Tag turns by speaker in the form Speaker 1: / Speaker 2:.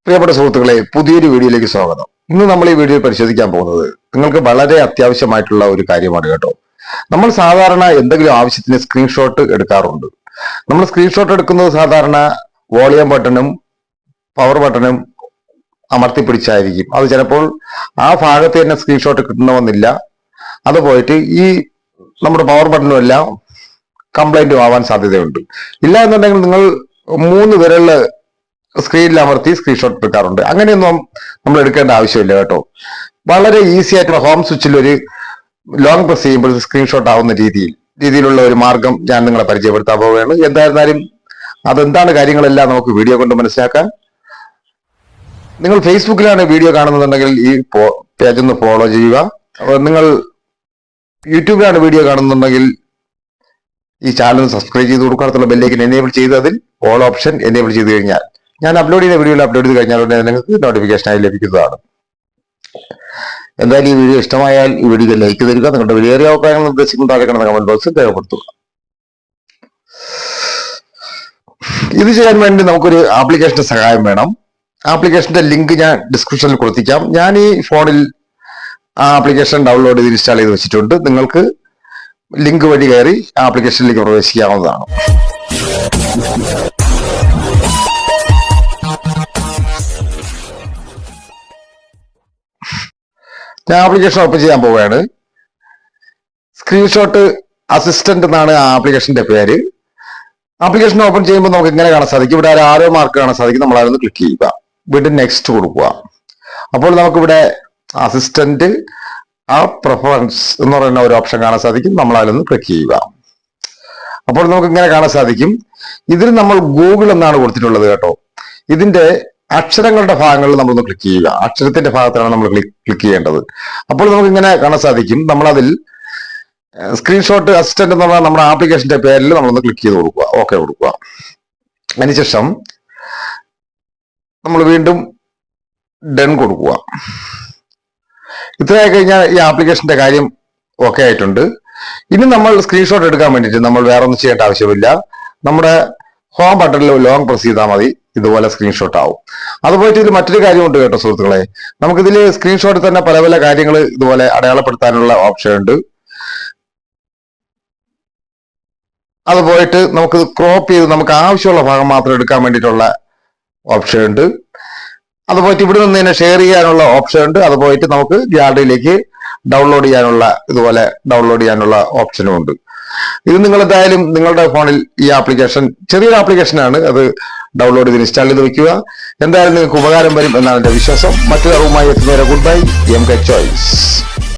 Speaker 1: പ്രിയപ്പെട്ട സുഹൃത്തുക്കളെ, പുതിയൊരു വീഡിയോയിലേക്ക് സ്വാഗതം. ഇന്ന് നമ്മൾ ഈ വീഡിയോയിൽ പരിശോധിക്കാൻ പോകുന്നത് നിങ്ങൾക്ക് വളരെ അത്യാവശ്യമായിട്ടുള്ള ഒരു കാര്യമാണ് കേട്ടോ. നമ്മൾ സാധാരണ എന്തെങ്കിലും ആവശ്യത്തിന് സ്ക്രീൻഷോട്ട് എടുക്കാറുണ്ട്. നമ്മൾ സ്ക്രീൻഷോട്ട് എടുക്കുന്നത് സാധാരണ വോളിയം ബട്ടണും പവർ ബട്ടണും അമർത്തിപ്പിടിച്ചായിരിക്കും. അത് ചിലപ്പോൾ ആ ഭാഗത്ത് തന്നെ സ്ക്രീൻഷോട്ട് കിട്ടണമെന്നില്ല. അത് പോയിട്ട് ഈ നമ്മുടെ പവർ ബട്ടണും എല്ലാം കംപ്ലൈന്റും ആവാൻ സാധ്യതയുണ്ട്. ഇല്ല എന്നുണ്ടെങ്കിൽ നിങ്ങൾ 3 വിരലില് സ്ക്രീനിൽ അമർത്തി സ്ക്രീൻഷോട്ട് എടുക്കാറുണ്ട്. അങ്ങനെയൊന്നും നമ്മൾ എടുക്കേണ്ട ആവശ്യമില്ല കേട്ടോ. വളരെ ഈസി ആയിട്ടുള്ള ഹോം സ്വിച്ചിൽ ഒരു ലോങ് പ്രസ് ചെയ്യുമ്പോൾ സ്ക്രീൻഷോട്ട് ആവുന്ന രീതിയിലുള്ള ഒരു മാർഗം ഞാൻ നിങ്ങളെ പരിചയപ്പെടുത്താൻ പോവുകയാണ്. എന്തായിരുന്നാലും അതെന്താണ് കാര്യങ്ങളെല്ലാം നമുക്ക് വീഡിയോ കൊണ്ട് മനസ്സിലാക്കാൻ. നിങ്ങൾ ഫേസ്ബുക്കിലാണ് വീഡിയോ കാണുന്നുണ്ടെങ്കിൽ ഈ പേജ് ഒന്ന് ഫോളോ ചെയ്യുക. നിങ്ങൾ യൂട്യൂബിലാണ് വീഡിയോ കാണുന്നുണ്ടെങ്കിൽ ഈ ചാനൽ സബ്സ്ക്രൈബ് ചെയ്ത് കൊടുക്കാനുള്ള ബെല്ലേക്ക് എനേബിൾ ചെയ്ത് അതിൽ ഓൾ ഓപ്ഷൻ എനേബിൾ ചെയ്ത് കഴിഞ്ഞാൽ ഞാൻ അപ്ലോഡ് ചെയ്ത വീഡിയോയിൽ അപ്ലോഡ് ചെയ്ത് കഴിഞ്ഞാൽ ഉടനെ നിങ്ങൾക്ക് നോട്ടിഫിക്കേഷനായി ലഭിക്കുന്നതാണ്. എന്തായാലും ഈ വീഡിയോ ഇഷ്ടമായാൽ ഈ വീഡിയോ ലൈക്ക് തരിക. നിങ്ങളുടെ വിലയേറിയ അഭിപ്രായങ്ങൾ നിർദ്ദേശിക്കുന്ന താഴെ കിടന്ന കമന്റ് ബോക്സിൽ രേഖപ്പെടുത്തുക. ഇത് ചെയ്യാൻ വേണ്ടി നമുക്കൊരു ആപ്ലിക്കേഷന്റെ സഹായം വേണം. ആപ്ലിക്കേഷന്റെ ലിങ്ക് ഞാൻ ഡിസ്ക്രിപ്ഷനിൽ കൊടുത്തിക്കാം. ഞാൻ ഈ ഫോണിൽ ആ ആപ്ലിക്കേഷൻ ഡൗൺലോഡ് ചെയ്ത് ഇൻസ്റ്റാൾ ചെയ്ത് വെച്ചിട്ടുണ്ട്. നിങ്ങൾക്ക് ലിങ്ക് വഴി കയറി ആപ്ലിക്കേഷനിലേക്ക് പ്രവേശിക്കാവുന്നതാണ്. ഞാൻ ആപ്ലിക്കേഷൻ ഓപ്പൺ ചെയ്യാൻ പോവുകയാണ്. സ്ക്രീൻഷോട്ട് അസിസ്റ്റന്റ് എന്നാണ് ആ ആപ്ലിക്കേഷന്റെ പേര്. ആപ്ലിക്കേഷൻ ഓപ്പൺ ചെയ്യുമ്പോൾ നമുക്ക് ഇങ്ങനെ കാണാൻ സാധിക്കും. ഇവിടെ ഒരു ആരോ മാർക്ക് കാണാൻ സാധിക്കും. നമ്മൾ അതൊന്ന് ക്ലിക്ക് ചെയ്യുക. വീണ്ടും നെക്സ്റ്റ് കൊടുക്കുക. അപ്പോൾ നമുക്കിവിടെ അസിസ്റ്റന്റ് ആ പ്രിഫറൻസ് എന്ന് പറയുന്ന ഒരു ഓപ്ഷൻ കാണാൻ സാധിക്കും. നമ്മൾ അതിലൊന്ന് ക്ലിക്ക് ചെയ്യുക. അപ്പോൾ നമുക്ക് ഇങ്ങനെ കാണാൻ സാധിക്കും. ഇതിൽ നമ്മൾ ഗൂഗിൾ എന്നാണ് കൊടുത്തിട്ടുള്ളത് കേട്ടോ. ഇതിന്റെ അക്ഷരങ്ങളുടെ ഭാഗങ്ങളിൽ നമ്മളൊന്ന് ക്ലിക്ക് ചെയ്യുക. അക്ഷരത്തിന്റെ ഭാഗത്താണ് നമ്മൾ ക്ലിക്ക് ചെയ്യേണ്ടത്. അപ്പോൾ നമുക്ക് ഇങ്ങനെ കാണാൻ സാധിക്കും. നമ്മളതിൽ സ്ക്രീൻഷോട്ട് അസിസ്റ്റന്റ് എന്ന് പറഞ്ഞാൽ നമ്മുടെ ആപ്ലിക്കേഷന്റെ പേരിൽ നമ്മളൊന്ന് ക്ലിക്ക് ചെയ്ത് കൊടുക്കുക. ഓക്കെ കൊടുക്കുക. അതിനുശേഷം നമ്മൾ വീണ്ടും ഡൺ കൊടുക്കുക. ഇത്രയായി കഴിഞ്ഞാൽ ഈ ആപ്ലിക്കേഷന്റെ കാര്യം ഓക്കെ ആയിട്ടുണ്ട്. ഇനി നമ്മൾ സ്ക്രീൻഷോട്ട് എടുക്കാൻ വേണ്ടിയിട്ട് നമ്മൾ വേറെ ഒന്നും ചെയ്യേണ്ട ആവശ്യമില്ല. നമ്മുടെ ഹോം ബട്ടണിൽ ലോങ് പ്രസ് ചെയ്താൽ മതി. ഇതുപോലെ സ്ക്രീൻഷോട്ട് ആവും. അതുപോയിട്ട് ഇതിൽ മറ്റൊരു കാര്യമുണ്ട് കേട്ടോ സുഹൃത്തുക്കളെ. നമുക്കിതിൽ സ്ക്രീൻഷോട്ടിൽ തന്നെ പല പല കാര്യങ്ങൾ ഇതുപോലെ അടയാളപ്പെടുത്താനുള്ള ഓപ്ഷൻ ഉണ്ട്. അത് പോയിട്ട് നമുക്ക് ക്രോപ്പ് ചെയ്ത് നമുക്ക് ആവശ്യമുള്ള ഭാഗം മാത്രം എടുക്കാൻ വേണ്ടിയിട്ടുള്ള ഓപ്ഷൻ ഉണ്ട്. അത് പോയിട്ട് ഇവിടെ നിന്ന് തന്നെ ഷെയർ ചെയ്യാനുള്ള ഓപ്ഷൻ ഉണ്ട്. അത് പോയിട്ട് നമുക്ക് ഗ്യാലറിയിലേക്ക് ഡൗൺലോഡ് ചെയ്യാനുള്ള ഓപ്ഷനും ഉണ്ട്. ഇത് നിങ്ങൾ എന്തായാലും നിങ്ങളുടെ ഫോണിൽ ഈ ആപ്ലിക്കേഷൻ ചെറിയൊരു ആപ്ലിക്കേഷനാണ്. അത് ഡൗൺലോഡ് ചെയ്ത് ഇൻസ്റ്റാൾ ചെയ്ത് വെക്കുക. എന്തായാലും നിങ്ങൾക്ക് ഉപകാരം വരും എന്നാണ് എന്റെ വിശ്വാസം. മറ്റൊരു അറിവുമായി എത്തുന്നവരെ ഗുഡ് ബൈ. MK choice.